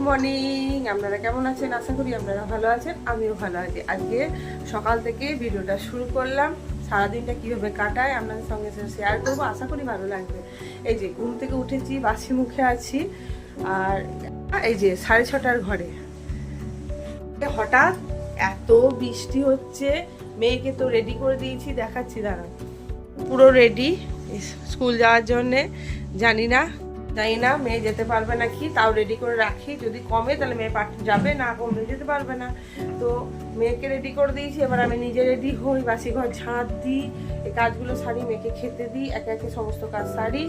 Morning, আপনারা কেমন আছেন? আশা করি আপনারা ভালো আছেন, আমিও ভালো আছি। আজকে সকাল থেকে ভিডিওটা শুরু করলাম। সারাদিনটা কীভাবে কাটায় আপনাদের সঙ্গে শেয়ার করবো, আশা করি ভালো লাগবে। এই যে ঘুম থেকে উঠেছি, বাসি মুখে আছি, আর এই যে 6:30টার ঘরে হঠাৎ এত বৃষ্টি হচ্ছে। মেয়েকে তো রেডি করে দিয়েছি, দেখাচ্ছি দাঁড়া। পুরো রেডি স্কুল যাওয়ার জন্যে। জানি না মেয়ে যেতে পারবে নাকি, তাও রেডি করে রাখি। যদি কমে তাহলে মেয়ে যাবে, না কমলে যেতে পারবে না। তো মেয়েকে রেডি করে দিয়েছি, এবার আমি নিজে রেডি হই, বাসি ঘর ঝাঁট দিই, এই কাজগুলো সারি, মেয়েকে খেতে দিই, একে একে সমস্ত কাজ সারি।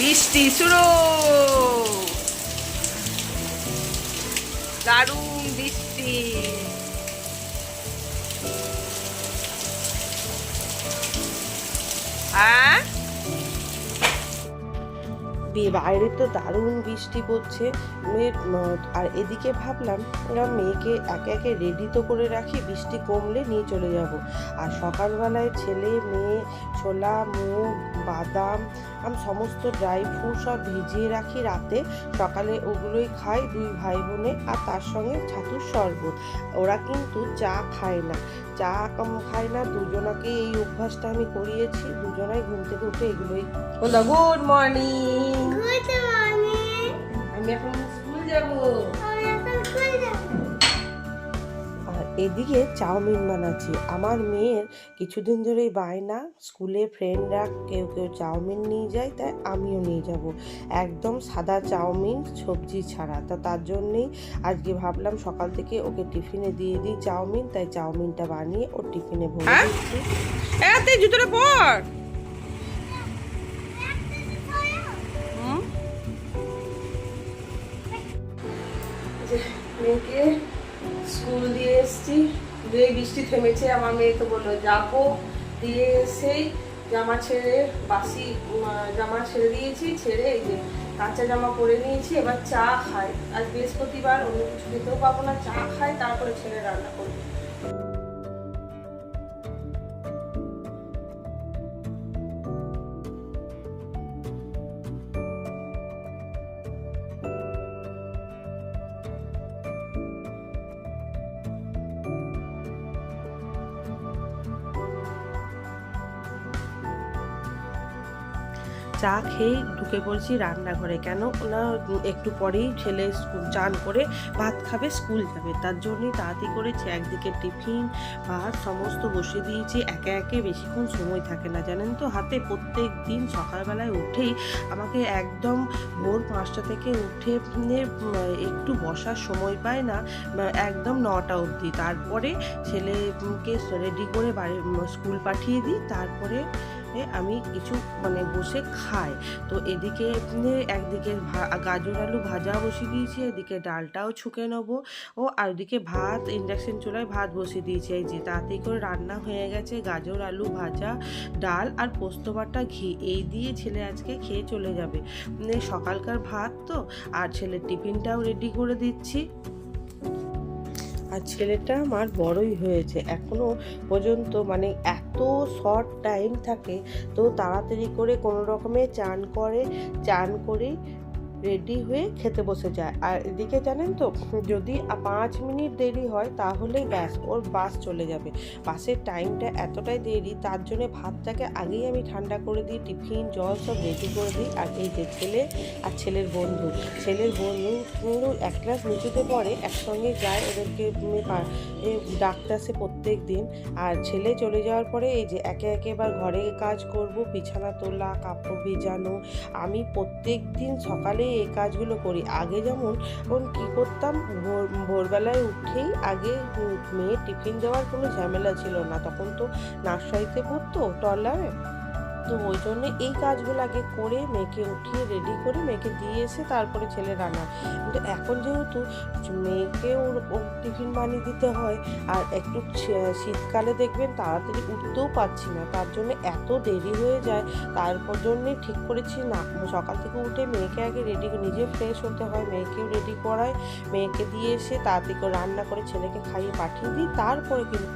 বৃষ্টি শুরু, দারুণ বৃষ্টি। বাইরে তো দারুণ বৃষ্টি পড়ছে, আর এদিকে ভাবলাম মেয়েকে একে একে রেডি তো করে রাখি, বৃষ্টি কমলে নিয়ে চলে যাব। আর সকালবেলায় ছেলে মেয়ে ছোলা, মুগ, বাদাম, আমি সমস্ত ড্রাই ফ্রুট সব ভিজিয়ে রাখি রাতে, সকালে ওগুলোই খাই দুই ভাই বোনে, আর তার সঙ্গে ছাতুর শরবত। ওরা কিন্তু চা খায় না, চা খায় না, দুজনাকে এই অভ্যাসটা আমি করিয়েছি। দুজনাই ঘুম থেকে উঠে এগুলোই। Good morning. আমি এখন স্কুল যাব। আর এদিকে চাউমিন বানাচ্ছি। আমার মেয়ের কিছুদিন ধরেই বায়না, স্কুলে ফ্রেন্ডরা কেউ কেউ চাউমিন নিয়ে যায়, তাই আমিও নিয়ে যাব। একদম সাদা চাউমিন, সবজি ছাড়া। তার জন্যেই আজকে ভাবলাম সকাল থেকে ওকে টিফিনে দিয়ে দিই চাউমিন, তাই চাউমিনটা বানিয়ে ওর টিফিনে ভরে দিচ্ছি। জুতোটা পর। মেয়েকে স্কুল দিয়ে এসছি, দিয়ে বৃষ্টি থেমেছে। আমার মেয়ে তো বললো যাবো, দিয়ে এসেই জামা ছেড়ে, বাসি জামা ছেড়ে দিয়েছি, ছেড়ে এই যে কাঁচা জামা পরে নিয়েছি। এবার চা খাই, আজ বৃহস্পতিবার, অন্য কিছু খেতেও পাবো না, চা খাই, তারপরে ছেলে রান্না করবো। চা খেয়ে ঢুকে পড়ছি রান্নাঘরে। কেন না, একটু পরেই ছেলে চান করে ভাত খাবে, স্কুল যাবে, তার জন্যই তাড়াতাড়ি করেছি। একদিকে টিফিন ভাত সমস্ত বসিয়ে দিয়েছি, একে একে বেশিক্ষণ সময় থাকে না জানেন তো হাতে। প্রত্যেক দিন সকালবেলায় উঠেই আমাকে একদম ভোর 5টা থেকে উঠে একটু বসার সময় পায় না, একদম 9টা অবধি। তারপরে ছেলেকে রেডি করে বাড়ি স্কুল পাঠিয়ে দিই, তারপরে আমি কিছু বসে খাই। তো এদিকে একদিকে গাজর আলু ভাজা বসিয়ে দিয়েছি, এদিকে ডালটাও ছুঁকে নেবো, আর ওদিকে ভাত ইন্ডাকশন চুলায় ভাত বসিয়ে দিয়েছি। এই যে তাড়াতাড়ি করে রান্না হয়ে গেছে, গাজর আলু ভাজা, ডাল আর পোস্ত বাটা, ঘি, এই দিয়ে ছেলে আজকে খেয়ে চলে যাবে। সকালকার ভাত তো, আর ছেলের টিফিনটাও রেডি করে দিচ্ছি। আর ছেলেটা আমার বড়ই হয়েছে, এখনো পর্যন্ত এত শর্ট টাইম থাকে, তো তাড়াতাড়ি করে কোনো রকমে চান করে রেডি হয়ে খেতে বসে যায়। আর এদিকে জানেন তো, যদি 5 মিনিট দেরি হয় তাহলেই ব্যাস, ওর বাস চলে যাবে। বাসের টাইমটা এতটাই দেরি, তার জন্য ভাতটাকে আগেই আমি ঠান্ডা করে দিই, টিফিন জল সব রেডি করে দিই। আর এই যে ছেলে আর ছেলের বন্ধু এক ক্লাস নিচুতে পড়ে, একসঙ্গে যায়, ওদেরকে ডাকতে আসে প্রত্যেক দিন। আর ছেলে চলে যাওয়ার পরে এই যে একে একে এবার ঘরে কাজ করব, বিছানা তোলা, কাপড় ভেজানো। আমি প্রত্যেক দিন সকালে এই কাজগুলো করি। আগে যেমন কি করতাম, ভোরবেলায় উঠেই আগে মেয়ে টিফিন দেওয়ার কোনো ঝামেলা ছিল না, তখন তো নার্সারিতে পড়তো টলারে, তো ওই জন্য এই কাজগুলো আগে করে মেয়েকে উঠিয়ে রেডি করে মেয়েকে দিয়ে এসে তারপরে ছেলে রান্না। কিন্তু এখন যেহেতু মেয়েকে ওর টিফিন বানিয়ে দিতে হয়, আর একটু শীতকালে দেখবেন তাড়াতাড়ি উঠতেও পারছি না, তার জন্য এত দেরি হয়ে যায়। তারপর জন্যই ঠিক করেছি না, সকাল থেকে উঠে মেয়েকে আগে রেডি, নিজে ফ্রেশ হতে হয়, মেয়েকেও রেডি করায়, মেয়েকে দিয়ে এসে তাড়াতাড়ি করে রান্না করে ছেলেকে খাইয়ে পাঠিয়ে দিই, তারপরে কিন্তু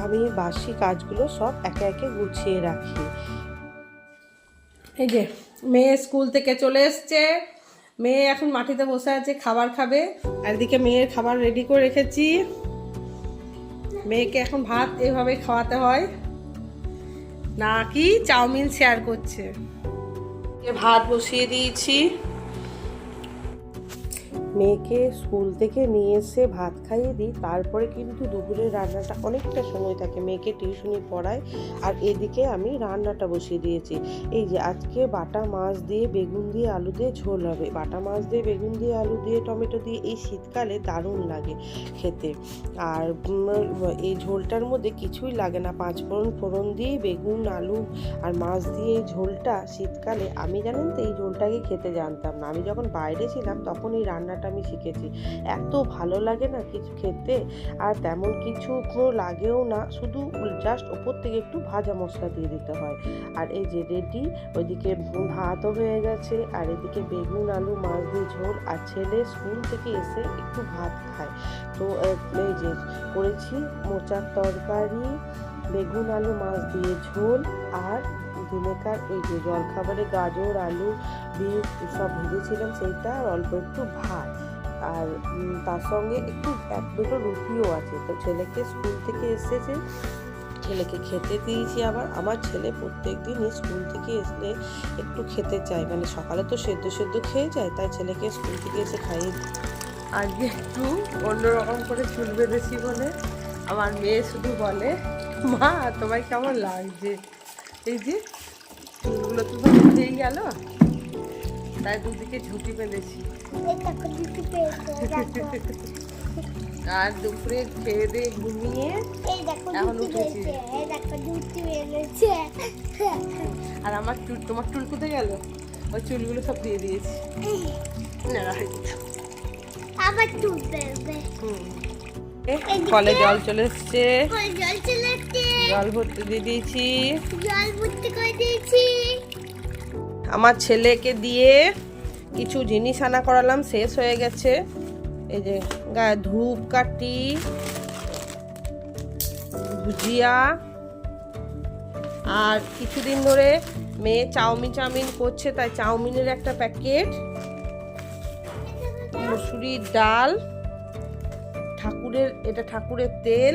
আমি বাসি কাজগুলো সব একে একে গুছিয়ে রাখি। এই যে মেয়ে স্কুল থেকে চলে এসছে, মেয়ে এখন মাটিতে বসে আছে, খাবার খাবে। আর এদিকে মেয়ের খাবার রেডি করে রেখেছি। মেয়েকে এখন ভাত এভাবে খাওয়াতে হয়, নাকি চাউমিন শেয়ার করছে। ভাত বসিয়ে দিয়েছি, মেয়েকে স্কুল থেকে নিয়ে এসে ভাত খাইয়ে দিই, তারপরে কিন্তু দুপুরের রান্নাটা অনেকটা সময় থাকে, মেয়েকে টিউশনি পড়াই। আর এদিকে আমি রান্নাটা বসিয়ে দিয়েছি। এই যে আজকে বাটা মাছ দিয়ে বেগুন দিয়ে আলু দিয়ে ঝোল হবে। বাটা মাছ দিয়ে বেগুন দিয়ে আলু দিয়ে টমেটো দিয়ে এই শীতকালে দারুণ লাগে খেতে। আর এই ঝোলটার মধ্যে কিছুই লাগে না, 5 ফোড়ন দিয়ে বেগুন আলু আর মাছ দিয়ে এই ঝোলটা শীতকালে, আমি জানেন তো এই ঝোলটাকে খেতে জানতাম না। আমি যখন বাইরে ছিলাম তখন এই রান্নাটা আমি শিখেছি। এত ভালো লাগে না কিছু খেতে, আর তেমন কিছু লাগেও না, শুধু জাস্ট ওপর থেকে একটু ভাজা মশলা দিয়ে দিতে হয়। আর এই যে রেডি, ওইদিকে ভাতও হয়ে গেছে, আর এদিকে বেগুন আলু মাছ দিয়ে ঝোল। আর ছেলে স্কুল থেকে এসে একটু ভাত খায়, তো এই যে করেছি মোচার তরকারি, বেগুন আলু মাছ দিয়ে ঝোল, আর দিনেকার এই যে জলখাবারে গাজর আলু বিট সব ভেজেছিলাম সেইটা, আর অল্প একটু ভাত, আর তার সঙ্গে একটু 1-2টো রুটিও আছে। তো ছেলেকে স্কুল থেকে এসেছে, ছেলেকে খেতে দিয়েছি। আবার আমার ছেলে প্রত্যেক দিনই স্কুল থেকে এসে একটু খেতে চায়, মানে সকালে তো সেদ্ধ খেয়ে যায়, তাই ছেলেকে স্কুল থেকে এসে খাইয়ে দিই। আজকে একটু অন্যরকম করে চুল বেঁধেছি বলে আমার মেয়ে শুধু বলে, মা তোমায় কেমন লাগছে। এই যে চুলগুলো তো উঠেই গেল, তাই দুদিকে ঝুঁটি বেঁধেছি। আর দুপুরে খেয়ে দিয়ে ঘুমিয়ে এখন উঠেছি। আর আমার চুল, তোমার চুল কোথায় গেল? ওই চুলগুলো সব দিয়ে দিয়েছি। কলে জল চলে এসছে, জল ভর্তি দিয়ে দিয়েছি। আমার ছেলেকে দিয়ে কিছু জিনিস আনা করালাম, শেষ হয়ে গেছে। এই যে ধূপকাঠি, ভুজিয়া, আর কিছুদিন ধরে মেয়ে চাউমিন করছে, তাই চাউমিনের একটা প্যাকেট, মসুরির ডাল, ঠাকুরের তেল,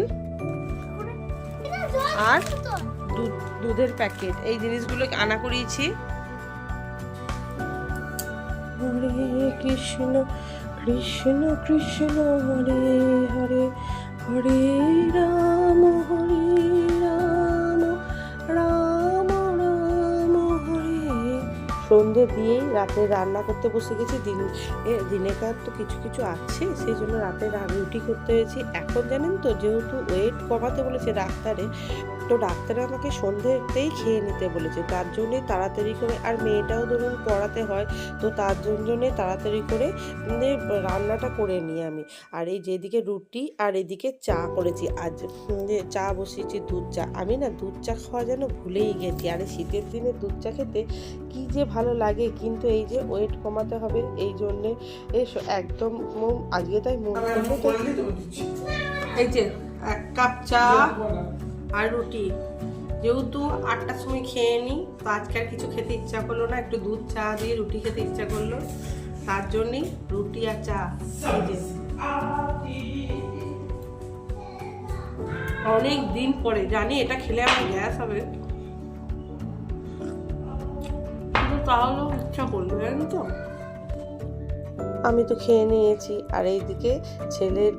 আর দুধের প্যাকেট, এই জিনিসগুলো আনা করিয়েছি। হরে কৃষ্ণ কৃষ্ণ কৃষ্ণ হরে হরে, হরে রাম রাম রাম হরে। সন্ধে দিয়েই রাতে রান্না করতে বসে গেছি। দিনেকার তো কিছু আছে, সেই জন্য রাতে রুটি করতে হয়েছে। এখন জানেন তো, যেহেতু ওয়েট কমাতে বলেছে ডাক্তারে, তো ডাক্তার আমাকে সন্ধ্যেতেই খেয়ে নিতে বলেছে, তার জন্যে তাড়াতাড়ি করে, আর মেয়েটাও ধরুন পড়াতে হয়, তো তার জন্যে তাড়াতাড়ি করে রান্নাটা করে নিই আমি। আর এই যেদিকে রুটি আর এদিকে চা করেছি, আজ চা বসিয়েছি, দুধ চা। আমি না দুধ চা খাওয়া যেন ভুলেই গেছি। আর এই শীতের দিনে দুধ চা খেতে কি যে ভালো লাগে, কিন্তু এই যে ওয়েট কমাতে হবে, এই জন্যে একদম আজকে তাই এই যে 1 কাপ চা আর রুটি, যেহেতু 8টার সময় খেয়ে নিই, তো আজকে আর কিছু খেতে ইচ্ছা করলো না, একটু দুধ চা দিয়ে রুটি খেতে ইচ্ছা করলো, তার জন্যই রুটি আর চা। অনেক দিন পরে জানি এটা খেলে আমার গ্যাস হবে, কিন্তু তাহলেও ইচ্ছা করলো, জানেন তো। আমি তো খেয়ে নিয়েছি, আর এইদিকে ছেলের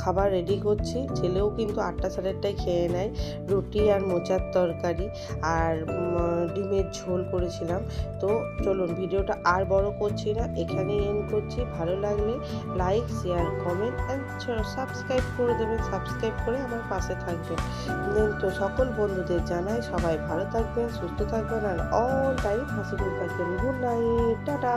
খাবার রেডি করছি। ছেলেও কিন্তু 8টা সাড়ে 8টায় খেয়ে নেয়। রুটি আর মোচার তরকারি আর ডিমের ঝোল করেছিলাম। তো চলুন, ভিডিওটা আর বড় করছি না, এখানেই এন্ড করছি। ভালো লাগলে like share comment and subscribe করে দেবেন। সাবস্ক্রাইব করে আমার পাশে থাকবেন। তো সকল বন্ধুদের জানাই সবাই ভালো থাকবেন, সুস্থ থাকবেন, আর অল টাইম হাসি খুশি থাকবেন। Good night, tata.